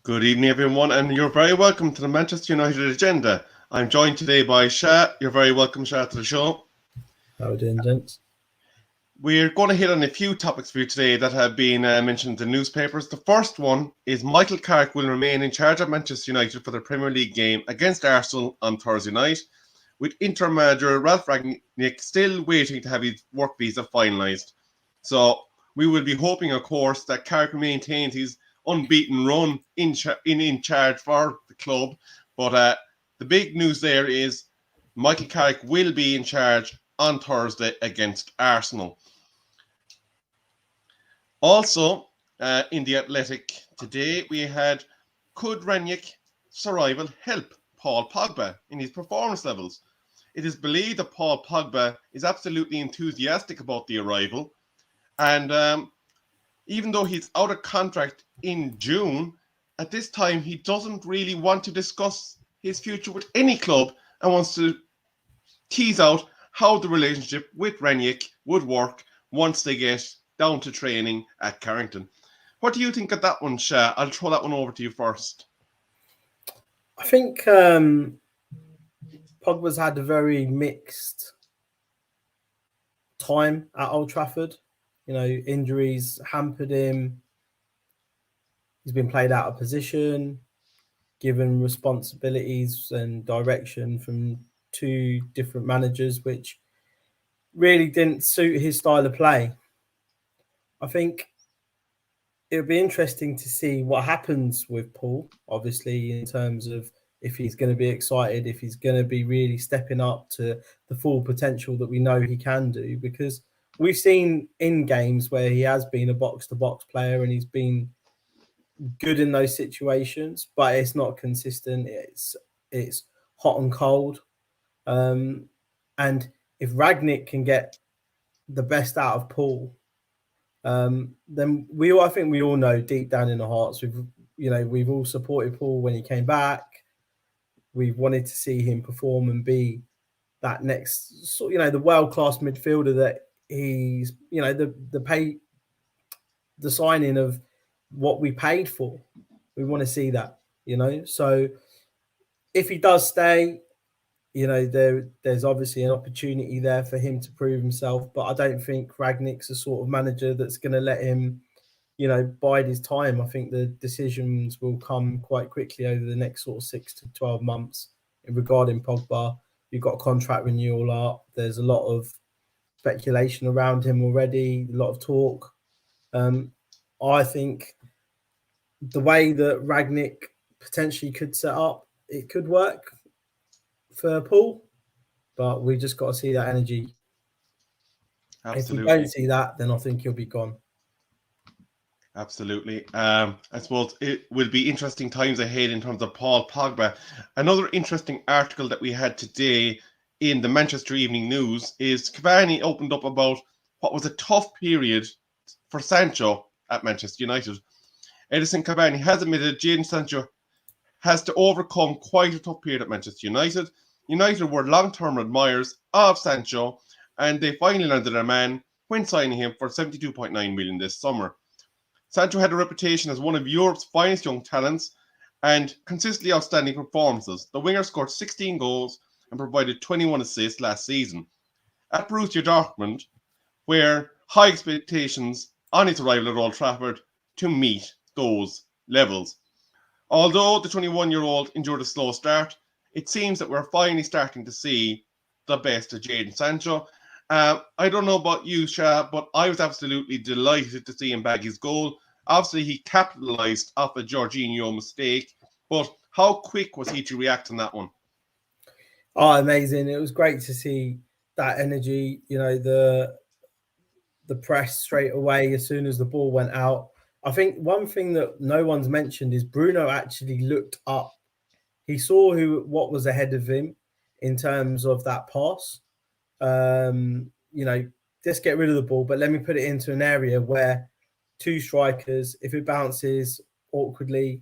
Good evening, everyone, and you're very welcome to the Manchester United Agenda. I'm joined today by SHAH. You're very welcome, SHAH, to the show. How are we doing, gents? We're going to hit on a few topics for you today that have been mentioned in the newspapers. The first one is Michael Carrick will remain in charge of Manchester United for the Premier League game against Arsenal on Thursday night, with interim manager Ralf Rangnick still waiting to have his work visa finalised. So we will be hoping, of course, that Carrick maintains his unbeaten run in charge for the club. But the big news there is Michael Carrick will be in charge on Thursday against Arsenal. Also, in The Athletic today, we had, could Rangnick's arrival help Paul Pogba in his performance levels? It is believed that Paul Pogba is absolutely enthusiastic about the arrival. And even though he's out of contract in June, at this time, he doesn't really want to discuss his future with any club and wants to tease out how the relationship with Rangnick would work once they get down to training at Carrington. What do you think of that one, SHAH? I'll throw that one over to you first. I think Pogba's had a very mixed time at Old Trafford. You know, injuries hampered him. He's been played out of position, given responsibilities and direction from two different managers, which really didn't suit his style of play. I think it would be interesting to see what happens with Paul, obviously, in terms of if he's going to be excited, if he's going to be really stepping up to the full potential that we know he can do, because we've seen in games where he has been a box-to-box player and he's been good in those situations, but it's not consistent. It's hot and cold. And if Rangnick can get the best out of Paul, then I think we all know deep down in our hearts, we've all supported Paul when he came back. We've wanted to see him perform and be that next, the world-class midfielder that he's, the signing of what we paid for. We want to see that, So if he does stay, there's obviously an opportunity there for him to prove himself. But I don't think Ragnick's the sort of manager that's going to let him, bide his time. I think the decisions will come quite quickly over the next sort of 6 to 12 months regarding Pogba. You've got contract renewal up. There's a lot of speculation around him already, a lot of talk. I think the way that Rangnick potentially could set up, it could work for Paul, but we just got to see that energy. Absolutely. If we don't see that, then I think he'll be gone. Absolutely. I suppose it will be interesting times ahead in terms of Paul Pogba. Another interesting article that we had today in the Manchester Evening News is Cavani opened up about what was a tough period for Sancho at Manchester United. Edison Cavani has admitted Jadon Sancho has to overcome quite a tough period at Manchester United. United were long-term admirers of Sancho, and they finally landed their man when signing him for $72.9 million this summer. Sancho had a reputation as one of Europe's finest young talents and consistently outstanding performances. The winger scored 16 goals and provided 21 assists last season. At Borussia Dortmund, where high expectations on his arrival at Old Trafford to meet those levels. Although the 21-year-old endured a slow start, it seems that we're finally starting to see the best of Jadon Sancho. I don't know about you, SHAH, but I was absolutely delighted to see him bag his goal. Obviously, he capitalised off a Jorginho mistake, but how quick was he to react on that one? Oh, amazing. It was great to see that energy, the press straight away as soon as the ball went out. I think one thing that no one's mentioned is Bruno actually looked up. He saw what was ahead of him in terms of that pass. Just get rid of the ball, but let me put it into an area where two strikers, if it bounces awkwardly,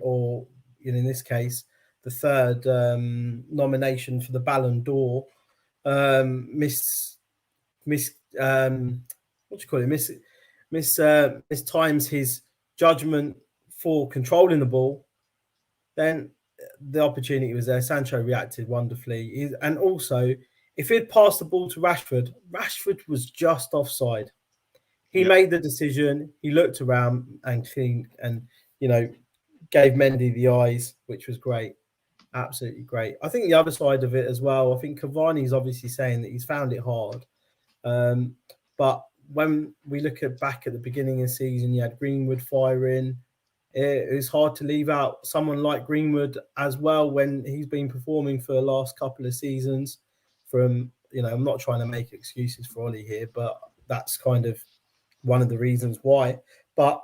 or in this case, the third nomination for the Ballon d'Or, mistimes his judgment for controlling the ball, then the opportunity was there. Sancho reacted wonderfully. And also, if he'd passed the ball to Rashford, Rashford was just offside. He made the decision. He looked around and cleaned and, gave Mendy the eyes, which was great. Absolutely great. I think the other side of it as well, I think Cavani's obviously saying that he's found it hard. But when we look back at the beginning of the season, you had Greenwood firing. It was hard to leave out someone like Greenwood as well when he's been performing for the last couple of seasons. I'm not trying to make excuses for Ollie here, but that's kind of one of the reasons why. But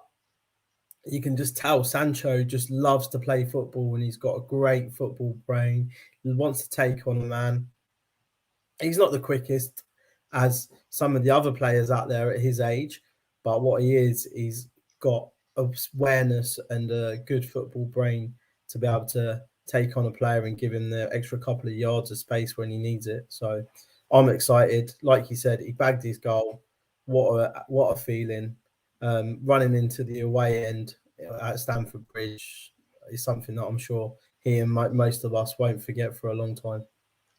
you can just tell Sancho just loves to play football and he's got a great football brain. He wants to take on a man. He's not the quickest as some of the other players out there at his age, but what he is, he's got awareness and a good football brain to be able to take on a player and give him the extra couple of yards of space when he needs it. So I'm excited. Like you said, he bagged his goal. What a feeling. Running into the away end at Stamford Bridge is something that I'm sure he and most of us won't forget for a long time.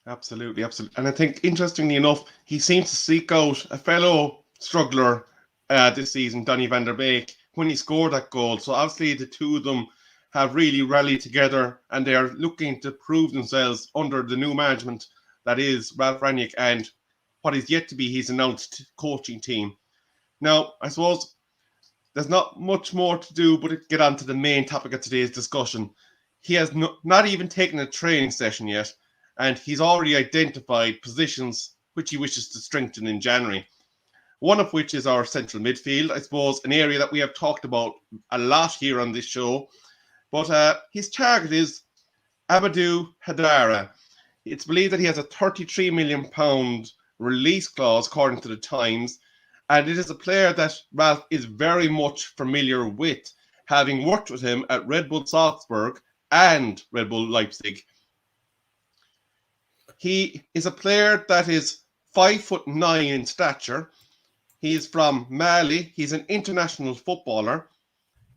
Absolutely. And I think, interestingly enough, he seems to seek out a fellow struggler this season, Donny van der Beek, when he scored that goal. So obviously the two of them have really rallied together and they are looking to prove themselves under the new management that is Ralf Rangnick and what is yet to be his announced coaching team. Now, I suppose there's not much more to do but to get on to the main topic of today's discussion. He has not even taken a training session yet, and he's already identified positions which he wishes to strengthen in January. One of which is our central midfield, I suppose, an area that we have talked about a lot here on this show. But his target is Amadou Hadara. It's believed that he has a £33 million release clause, according to the Times, and it is a player that Ralf is very much familiar with, having worked with him at Red Bull Salzburg and Red Bull Leipzig. He is a player that is 5'9" in stature. He is from Mali. He's an international footballer.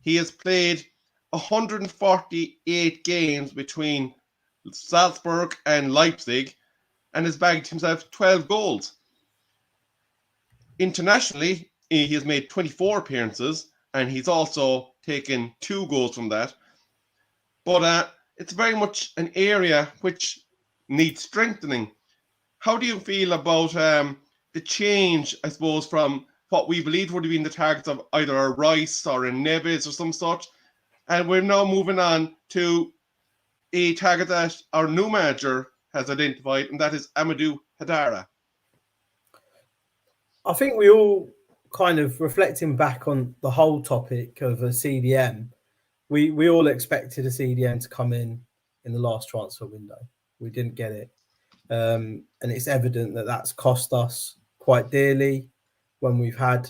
He has played 148 games between Salzburg and Leipzig and has bagged himself 12 goals. Internationally, he has made 24 appearances and he's also taken 2 goals from that. But it's very much an area which needs strengthening. How do you feel about the change, I suppose, from what we believed would have been the targets of either a Rice or a Neves or some such, and we're now moving on to a target that our new manager has identified, and that is Amadou Hadara? I think we all kind of reflecting back on the whole topic of a CDM, we all expected a CDM to come in the last transfer window. We didn't get it. And it's evident that that's cost us quite dearly when we've had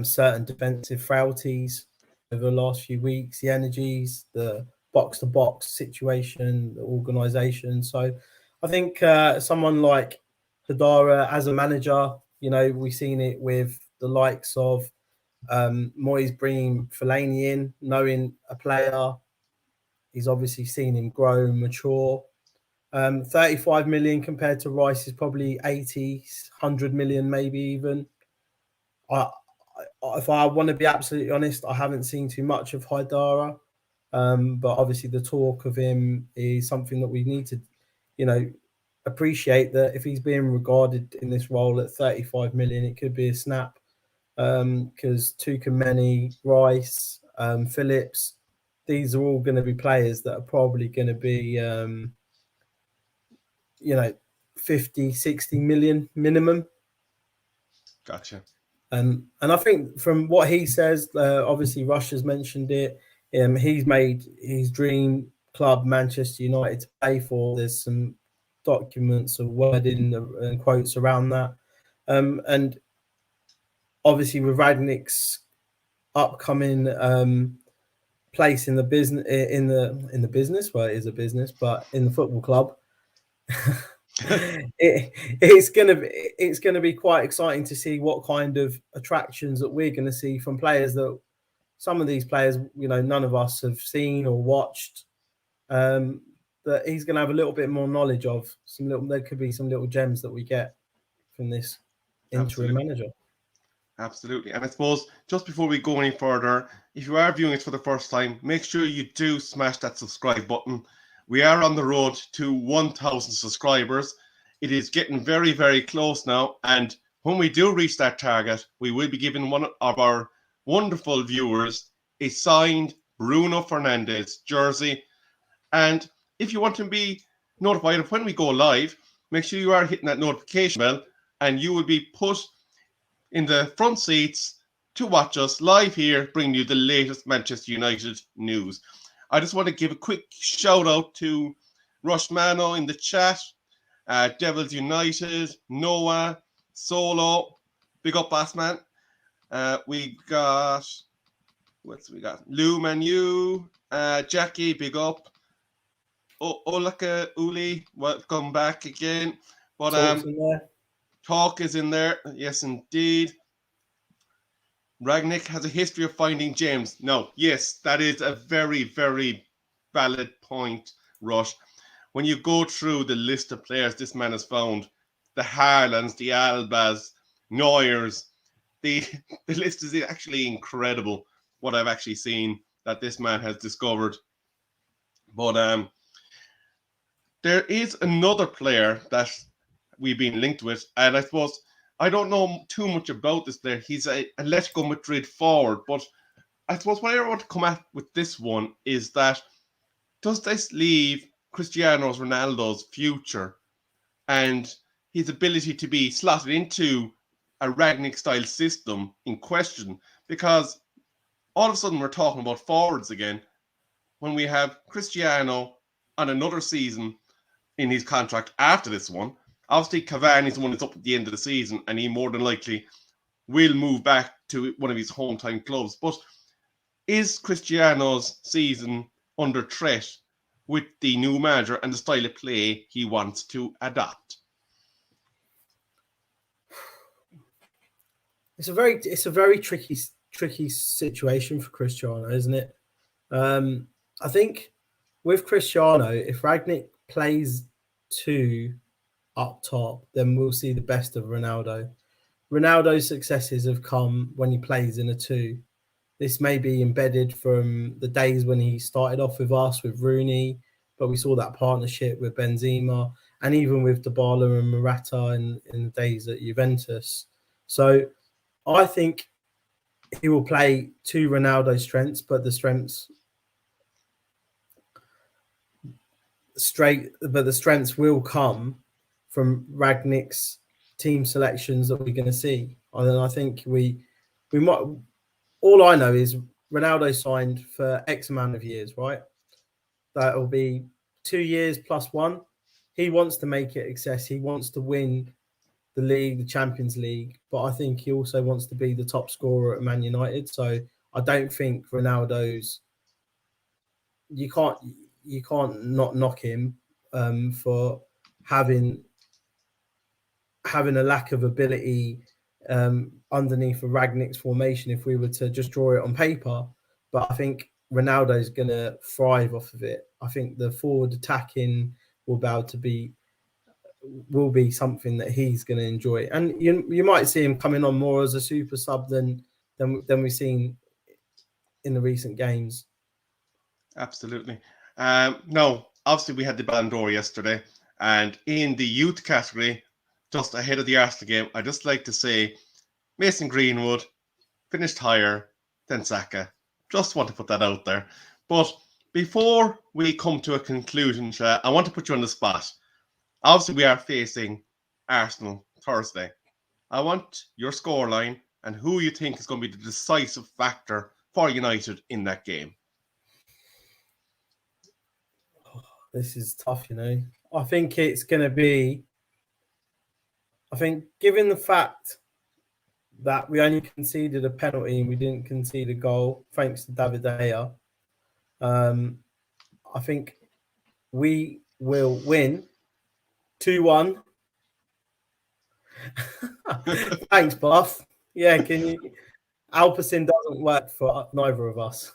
certain defensive frailties over the last few weeks, the energies, the box-to-box situation, the organisation. So I think someone like Hadara as a manager, we've seen it with the likes of Moyes bringing Fellaini in, knowing a player. He's obviously seen him grow and mature. 35 million compared to Rice is probably 80, 100 million, maybe even. If I want to be absolutely honest, I haven't seen too much of Haidara. But obviously the talk of him is something that we need to, appreciate, that if he's being regarded in this role at 35 million, it could be a snap. Because Tukameni, Rice, Phillips, these are all going to be players that are probably going to be 50, 60 million minimum. Gotcha. And I think from what he says, obviously Rush has mentioned it. He's made his dream club Manchester United to play for. There's some documents of wording and quotes around that. And obviously with Rangnick's upcoming place in the business, in the business, well, it is a business, but in the football club, it's gonna be quite exciting to see what kind of attractions that we're going to see from players that some of these players, none of us have seen or watched. That he's going to have a little bit more knowledge of. There could be some little gems that we get from this interim manager. Absolutely. And I suppose just before we go any further, if you are viewing it for the first time, make sure you do smash that subscribe button. We are on the road to 1,000 subscribers. It is getting very, very close now. And when we do reach that target, we will be giving one of our wonderful viewers a signed Bruno Fernandes jersey. And if you want to be notified of when we go live, make sure you are hitting that notification bell, and you will be put in the front seats to watch us live here, bringing you the latest Manchester United news. I just want to give a quick shout out to Rushmano in the chat, Devils United, Noah, Solo, big up Bassman. We got Lou Manu, Jackie, big up. Olaka Uli, welcome back again. But Talk is in there, yes indeed. Rangnick has a history of finding gems. No, yes, that is a very, very valid point, Rush. When you go through the list of players this man has found, the Haalands, the Albas, Neuers, the list is actually incredible, what I've actually seen that this man has discovered. But there is another player that we've been linked with, and I suppose I don't know too much about this player. He's a Atletico Madrid forward, but I suppose what I want to come at with this one is that does this leave Cristiano Ronaldo's future and his ability to be slotted into a Rangnick-style system in question? Because all of a sudden we're talking about forwards again when we have Cristiano on another season in his contract after this one. Obviously, Cavani's the one that's up at the end of the season, and he more than likely will move back to one of his hometown clubs. But is Cristiano's season under threat with the new manager and the style of play he wants to adopt? It's a very tricky situation for Cristiano, isn't it? I think with Cristiano, if Rangnick plays two up top, then we'll see the best of Ronaldo. Ronaldo's successes have come when he plays in a two. This may be embedded from the days when he started off with us, with Rooney, but we saw that partnership with Benzema and even with Dybala and Morata in the days at Juventus. So I think he will play to Ronaldo's strengths, but the strengths will come from Rangnick's team selections that we're going to see. And I think we might. All I know is Ronaldo signed for X amount of years, right? That will be 2 years plus one. He wants to make it success. He wants to win the league, the Champions League, but I think he also wants to be the top scorer at Man United. So I don't think Ronaldo's. You can't not knock him for having a lack of ability underneath a Rangnick's formation if we were to just draw it on paper. But I think Ronaldo's going to thrive off of it. I think the forward attacking will be something that he's going to enjoy. And you might see him coming on more as a super sub than we've seen in the recent games. Absolutely. No, obviously we had the Ballon d'Or yesterday, and in the youth category, just ahead of the Arsenal game, I just like to say Mason Greenwood finished higher than Saka. Just want to put that out there. But before we come to a conclusion, Shah, I want to put you on the spot. Obviously, we are facing Arsenal Thursday. I want your scoreline and who you think is going to be the decisive factor for United in that game. This is tough, I think it's going to be... I think given the fact that we only conceded a penalty and we didn't concede a goal, thanks to David De Gea, I think we will win 2-1. Thanks, Buff. Yeah, can you... Alpecin doesn't work for neither of us.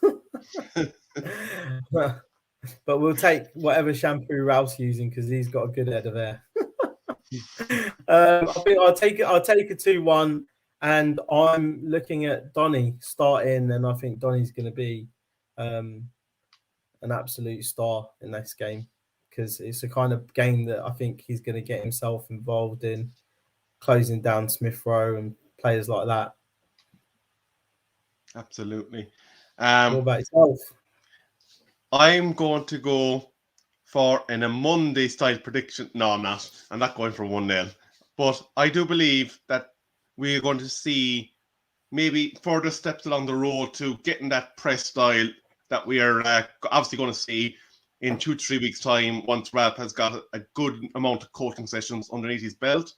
But we'll take whatever shampoo Ralph's using because he's got a good head of hair. I think I'll take it. I'll take a 2-1, and I'm looking at Donny starting, and I think Donny's going to be an absolute star in this game because it's a kind of game that I think he's going to get himself involved in, closing down Smith Rowe and players like that. Absolutely. What about yourself? I'm going to go for an OMONDI style prediction. No, I'm not. I'm not going for 1-0. But I do believe that we're going to see maybe further steps along the road to getting that press style that we are obviously going to see in 2-3 weeks' time once Ralf has got a good amount of coaching sessions underneath his belt.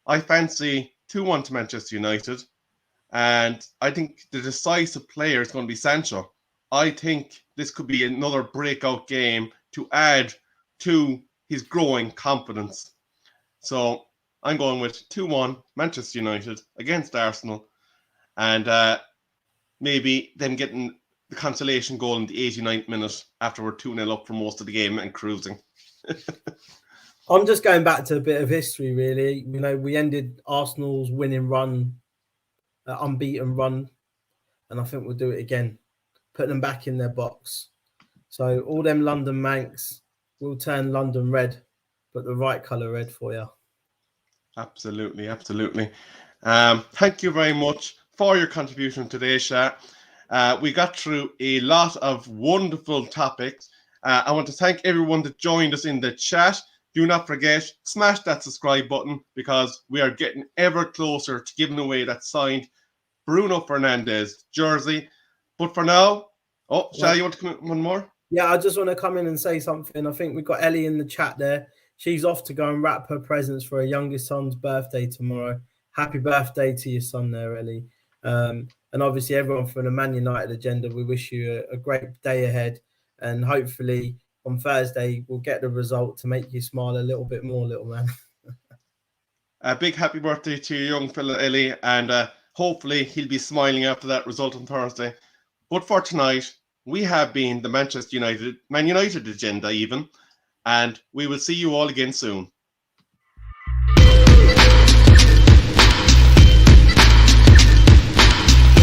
I fancy 2-1 to Manchester United. And I think the decisive player is going to be Sancho. I think this could be another breakout game to add to his growing confidence. So I'm going with 2-1 Manchester United against Arsenal, and maybe them getting the consolation goal in the 89th minute after we're 2-0 up for most of the game and cruising. I'm just going back to a bit of history, really. You know, we ended Arsenal's winning run, unbeaten run, and I think we'll do it again, put them back in their box. So all them London Manx will turn London red, but the right colour red for you. Absolutely, absolutely. Thank you very much for your contribution today, SHAH. We got through a lot of wonderful topics. I want to thank everyone that joined us in the chat. Do not forget, smash that subscribe button because we are getting ever closer to giving away that signed Bruno Fernandes jersey. But for now, SHAH, you want to come in one more? Yeah, I just want to come in and say something. I think we've got Ellie in the chat there. She's off to go and wrap her presents for her youngest son's birthday tomorrow. Happy birthday to your son there, Ellie. And obviously everyone from the Man United agenda, we wish you a great day ahead. And hopefully on Thursday, we'll get the result to make you smile a little bit more, little man. A big happy birthday to your young fella, Ellie. And hopefully he'll be smiling after that result on Thursday. But for tonight, we have been the Man United agenda even. And we will see you all again soon.